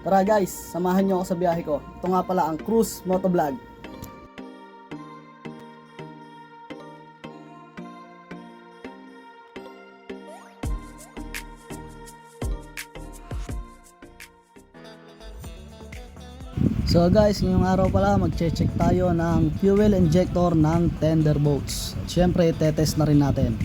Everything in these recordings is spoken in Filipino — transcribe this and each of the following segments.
Tara guys, samahan nyo ako sa biyahe ko. Ito nga pala ang Cruise Motovlog. So guys, ngayong araw pala magche-check tayo ng fuel injector ng Thunderbolts. At syempre, tetest na rin natin.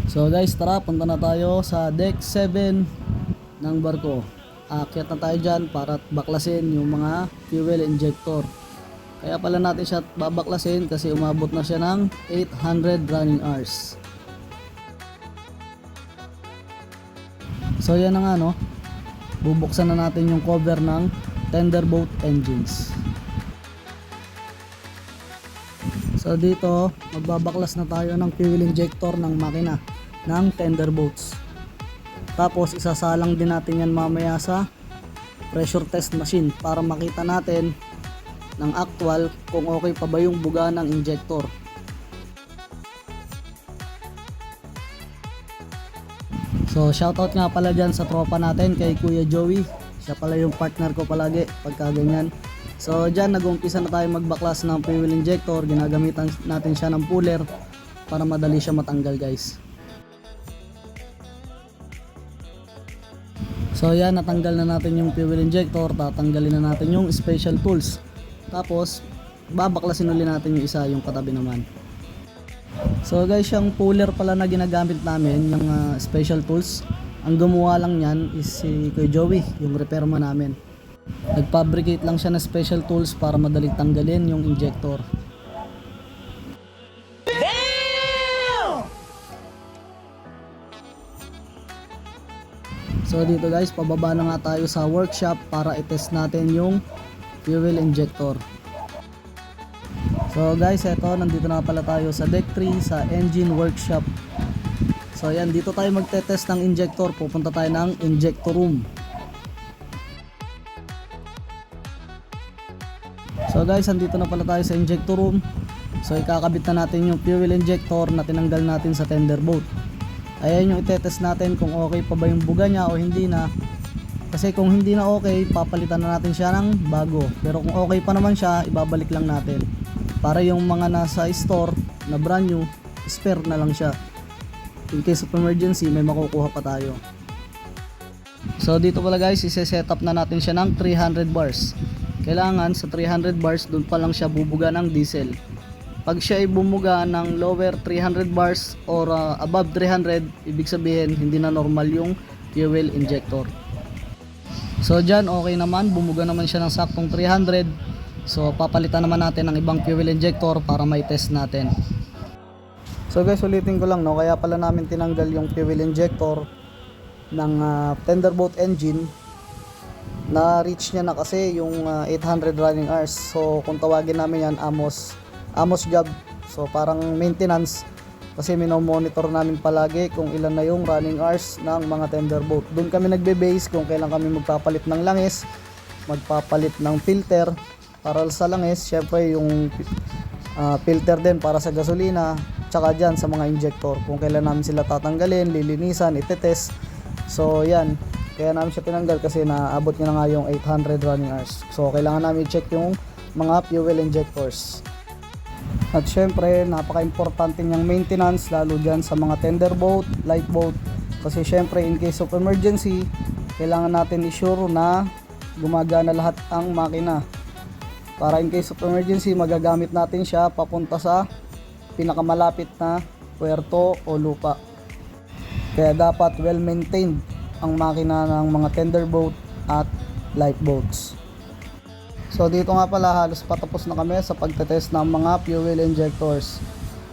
So guys, tara, punta na tayo sa deck 7 ng barko. Aakyat na tayo dyan para baklasin yung mga fuel injector. Kaya pala natin siya babaklasin kasi umabot na siya ng 800 running hours. So yan na nga, no, bubuksan na natin yung cover ng Thunderbolt engines. So dito magbabaklas na tayo ng fuel injector ng makina ng Thunderbolts. Tapos isasalang din natin yan mamaya sa pressure test machine para makita natin ng actual kung okay pa ba yung buga ng injector. So shoutout nga pala dyan sa tropa natin kay Kuya Joey. Siya pala yung partner ko palagi pagka ganyan. So dyan nag-umpisa na tayo magbaklas ng fuel injector. Ginagamitan natin siya ng puller para madali siya matanggal, guys. So yan, natanggal na natin yung fuel injector. Tatanggalin na natin yung special tools. Tapos babaklasin ulit natin yung isa, yung katabi naman. So guys, yung puller pala na ginagamit namin, yung special tools, ang gumawa lang yan is si Kuya Joey, yung repairman namin. Nagfabricate lang siya ng special tools para madaling tanggalin yung injector. So dito guys, pababa na nga tayo sa workshop para i-test natin yung fuel injector. So guys, eto, nandito na pala tayo sa deck 3 sa engine workshop. So yan, dito tayo magte-test ng injector. Pupunta tayo ng injector room. So guys, andito na pala tayo sa injector room. So ikakabit na natin yung fuel injector na tinanggal natin sa Thunderbolt. Ayan yung itetest natin kung okay pa ba yung buga niya o hindi na. Kasi kung hindi na okay, papalitan na natin siya ng bago. Pero kung okay pa naman siya, ibabalik lang natin. Para yung mga nasa store na brand new, spare na lang siya. In case of emergency, may makukuha pa tayo. So dito pala guys, ise-set up na natin siya ng 300 bars. Kailangan sa 300 bars, doon pa lang siya bubuga ng diesel. Pag siya ay bumuga ng lower 300 bars or above 300, ibig sabihin hindi na normal yung fuel injector. So dyan okay naman, bumuga naman siya ng saktong 300. So papalitan naman natin ng ibang fuel injector para may test natin. So guys, ulitin ko lang, no, kaya pala namin tinanggal yung fuel injector ng Thunderbolt engine. Na-reach niya na kasi yung 800 running hours. So kung tawagin namin yan, Amos job. So parang maintenance kasi minomonitor namin palagi kung ilan na yung running hours ng mga Thunderbolt. Doon kami nagbe-base kung kailan kami magpapalit ng langis, magpapalit ng filter para sa langis, syempre yung filter din para sa gasolina, tsaka dyan sa mga injector kung kailan namin sila tatanggalin, lilinisan, itetest. So yan, kaya namin siya tinanggal kasi naabot niya na nga yung 800 running hours. So kailangan namin i-check yung mga fuel injectors. At syempre, napaka-importante niyang maintenance lalo dyan sa mga Thunderbolt, Lightboat. Kasi syempre, in case of emergency, kailangan natin i-sure na gumagana lahat ang makina. Para in case of emergency, magagamit natin siya papunta sa pinakamalapit na puerto o lupa. Kaya dapat well-maintained ang makina ng mga Thunderbolt at Lightboats. So dito nga pala, halos patapos na kami sa pagtetest ng mga fuel injectors.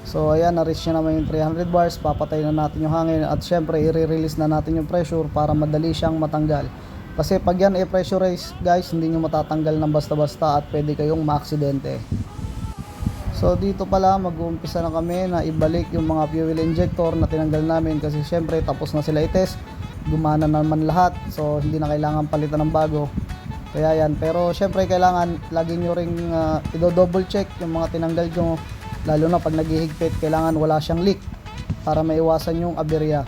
So ayan, na-reach na naman yung 300 bars, papatay na natin yung hangin at syempre i-release na natin yung pressure para madali siyang matanggal. Kasi pag yan i-pressurize guys, hindi nyo matatanggal ng basta-basta at pwede kayong maaksidente. So dito pala mag-uumpisa na kami na ibalik yung mga fuel injector na tinanggal namin kasi syempre tapos na sila i-test, gumana naman lahat, so hindi na kailangan palitan ng bago. Kaya yan, pero syempre kailangan lagi nyo ring i-double check yung mga tinanggal nyo, lalo na pag naghihigpit, kailangan wala siyang leak para maiwasan yung aberya.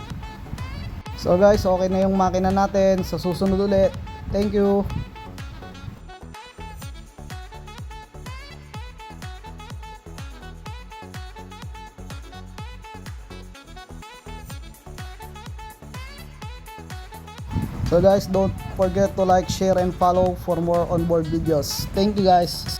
So guys, okay na yung makina natin. Sa susunod ulit. Thank you. So guys, don't forget to like, share, and follow for more onboard videos. Thank you guys.